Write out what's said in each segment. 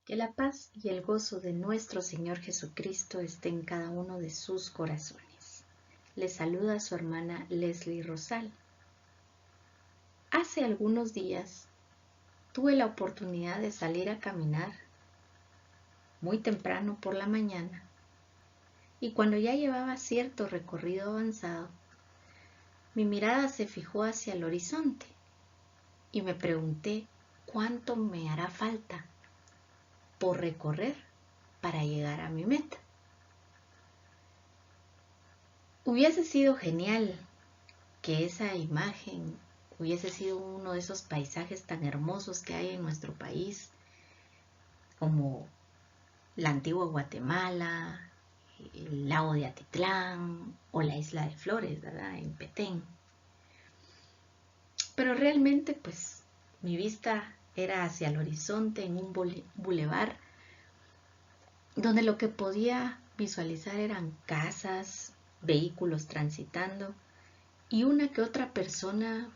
Que la paz y el gozo de nuestro Señor Jesucristo esté en cada uno de sus corazones. Les saluda su hermana Leslie Rosal. Hace algunos días tuve la oportunidad de salir a caminar muy temprano por la mañana y cuando ya llevaba cierto recorrido avanzado, mi mirada se fijó hacia el horizonte y me pregunté cuánto me hará falta por recorrer para llegar a mi meta. Hubiese sido genial que esa imagen hubiese sido uno de esos paisajes tan hermosos que hay en nuestro país, como la antigua Guatemala, el lago de Atitlán o la isla de Flores, ¿verdad? En Petén. Pero realmente, pues, mi vista era hacia el horizonte en un bulevar donde lo que podía visualizar eran casas, vehículos transitando y una que otra persona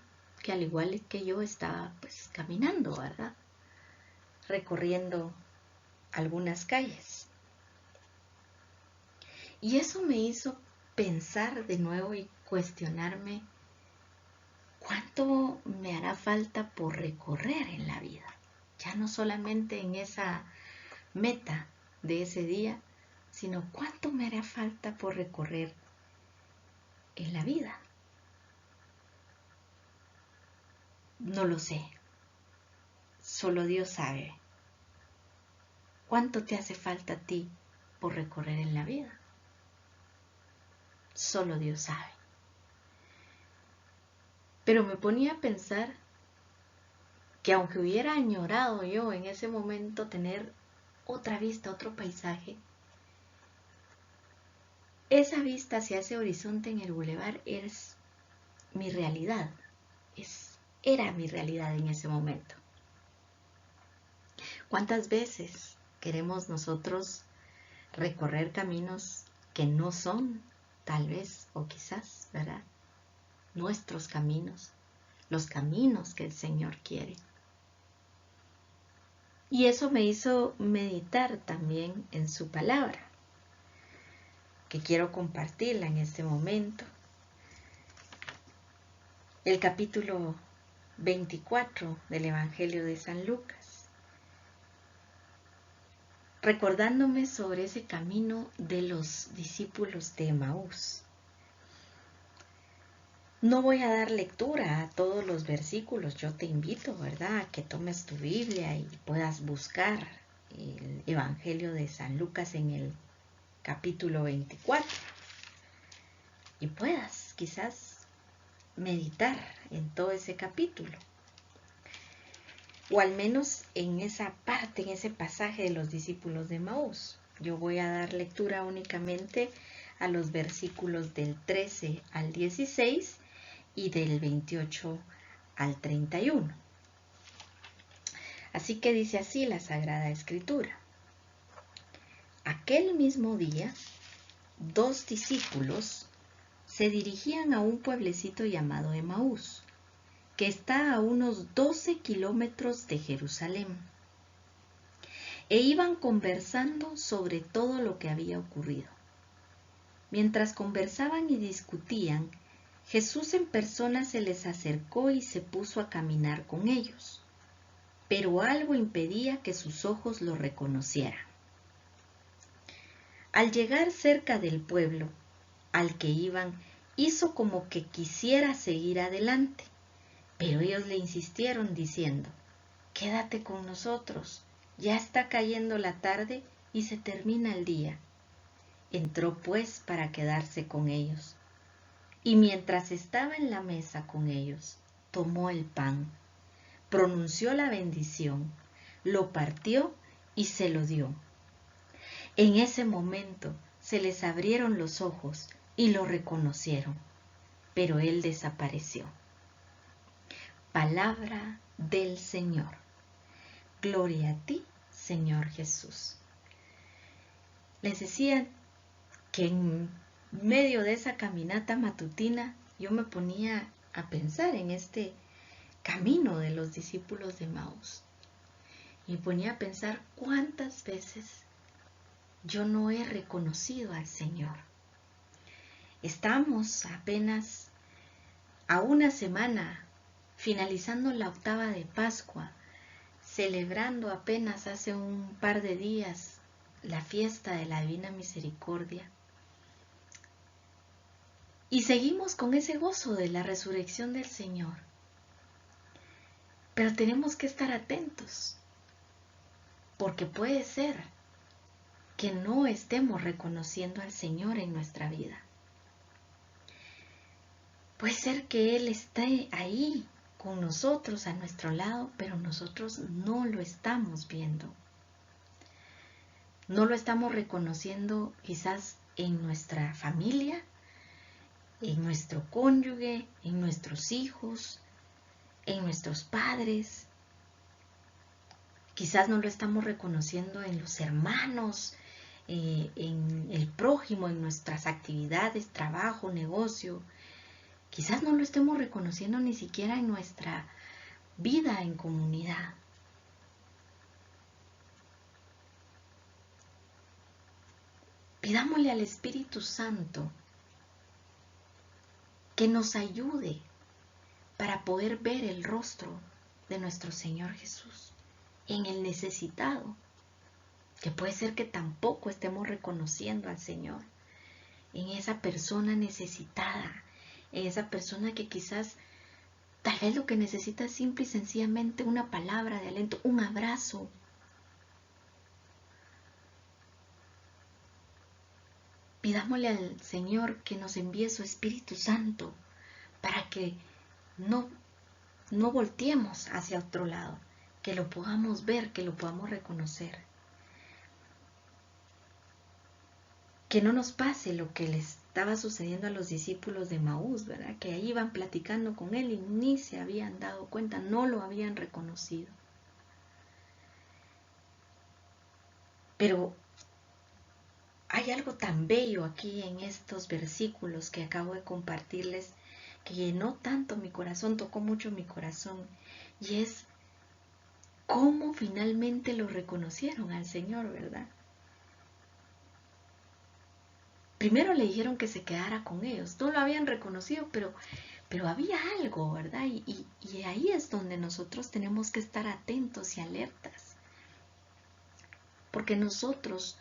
que al igual que yo estaba pues caminando, ¿verdad? Recorriendo algunas calles. Y eso me hizo pensar de nuevo y cuestionarme cuánto me hará falta por recorrer en la vida. Ya no solamente en esa meta de ese día, sino cuánto me hará falta por recorrer en la vida. No lo sé. Solo Dios sabe. ¿Cuánto te hace falta a ti por recorrer en la vida? Solo Dios sabe. Pero me ponía a pensar que aunque hubiera añorado yo en ese momento tener otra vista, otro paisaje, esa vista hacia ese horizonte en el bulevar es mi realidad. Era mi realidad en ese momento. ¿Cuántas veces queremos nosotros recorrer caminos que no son, tal vez, o quizás, ¿verdad? Nuestros caminos, los caminos que el Señor quiere. Y eso me hizo meditar también en su palabra, que quiero compartirla en este momento. El capítulo 24 del Evangelio de San Lucas, recordándome sobre ese camino de los discípulos de Emaús. No voy a dar lectura a todos los versículos, yo te invito, ¿verdad?, a que tomes tu Biblia y puedas buscar el Evangelio de San Lucas en el capítulo 24 y puedas quizás meditar en todo ese capítulo o al menos en esa parte, en ese pasaje de los discípulos de Emaús. Yo voy a dar lectura únicamente a los versículos del 13 al 16 y del 28 al 31. Así que dice así la Sagrada Escritura. Aquel mismo día, 2 discípulos se dirigían a un pueblecito llamado Emaús, que está a unos 12 kilómetros de Jerusalén, e iban conversando sobre todo lo que había ocurrido. Mientras conversaban y discutían, Jesús en persona se les acercó y se puso a caminar con ellos, pero algo impedía que sus ojos lo reconocieran. Al llegar cerca del pueblo al que iban, hizo como que quisiera seguir adelante, pero ellos le insistieron diciendo: «Quédate con nosotros, ya está cayendo la tarde y se termina el día». Entró pues para quedarse con ellos. Y mientras estaba en la mesa con ellos, tomó el pan, pronunció la bendición, lo partió y se lo dio. En ese momento se les abrieron los ojos y lo reconocieron, pero él desapareció. Palabra del Señor. Gloria a ti, Señor Jesús. Les decía que en medio de esa caminata matutina yo me ponía a pensar en este camino de los discípulos de Emaús. Y ponía a pensar cuántas veces yo no he reconocido al Señor. Estamos apenas a una semana, finalizando la octava de Pascua, celebrando apenas hace un par de días la fiesta de la Divina Misericordia. Y seguimos con ese gozo de la resurrección del Señor. Pero tenemos que estar atentos, porque puede ser que no estemos reconociendo al Señor en nuestra vida. Puede ser que Él esté ahí con nosotros, a nuestro lado, pero nosotros no lo estamos viendo. No lo estamos reconociendo quizás en nuestra familia, en nuestro cónyuge, en nuestros hijos, en nuestros padres. Quizás no lo estamos reconociendo en los hermanos, en el prójimo, en nuestras actividades, trabajo, negocio. Quizás no lo estemos reconociendo ni siquiera en nuestra vida en comunidad. Pidámosle al Espíritu Santo que nos ayude para poder ver el rostro de nuestro Señor Jesús en el necesitado, que puede ser que tampoco estemos reconociendo al Señor, en esa persona necesitada, en esa persona que quizás tal vez lo que necesita es simple y sencillamente una palabra de aliento, un abrazo. Pidámosle al Señor que nos envíe su Espíritu Santo para que no volteemos hacia otro lado, que lo podamos ver, que lo podamos reconocer. Que no nos pase lo que les estaba sucediendo a los discípulos de Maús, ¿verdad? Que ahí iban platicando con Él y ni se habían dado cuenta, no lo habían reconocido. Pero hay algo tan bello aquí en estos versículos que acabo de compartirles, que llenó tanto mi corazón, tocó mucho mi corazón, y es cómo finalmente lo reconocieron al Señor, ¿verdad? Primero le dijeron que se quedara con ellos, no lo habían reconocido, pero había algo, ¿verdad? Y ahí es donde nosotros tenemos que estar atentos y alertas, porque nosotros,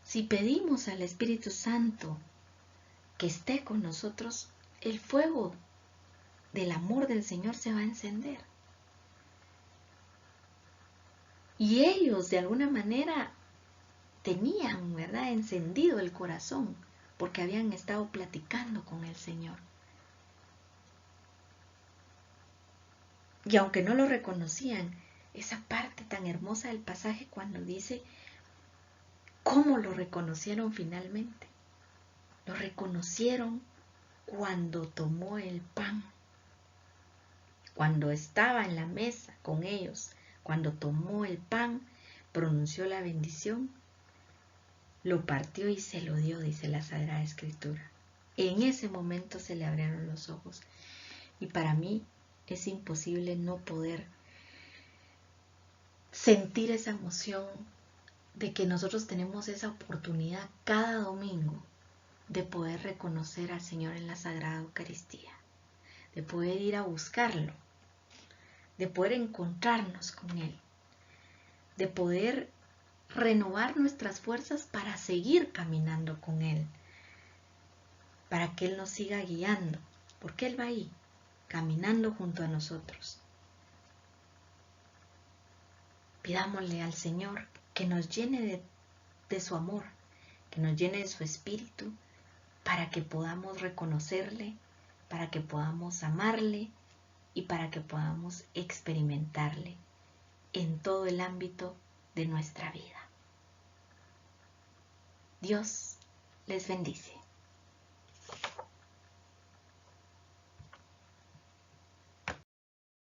si pedimos al Espíritu Santo que esté con nosotros, el fuego del amor del Señor se va a encender. Y ellos de alguna manera tenían, ¿verdad?, encendido el corazón porque habían estado platicando con el Señor. Y aunque no lo reconocían, esa parte tan hermosa del pasaje cuando dice cómo lo reconocieron finalmente. Lo reconocieron cuando tomó el pan, cuando estaba en la mesa con ellos, cuando tomó el pan, pronunció la bendición, lo partió y se lo dio, dice la Sagrada Escritura. En ese momento se le abrieron los ojos. Y para mí es imposible no poder sentir esa emoción de que nosotros tenemos esa oportunidad cada domingo de poder reconocer al Señor en la Sagrada Eucaristía, de poder ir a buscarlo, de poder encontrarnos con Él, de poder renovar nuestras fuerzas para seguir caminando con Él, para que Él nos siga guiando, porque Él va ahí, caminando junto a nosotros. Pidámosle al Señor que nos llene de su amor, que nos llene de su espíritu, para que podamos reconocerle, para que podamos amarle y para que podamos experimentarle en todo el ámbito de nuestra vida. Dios les bendice.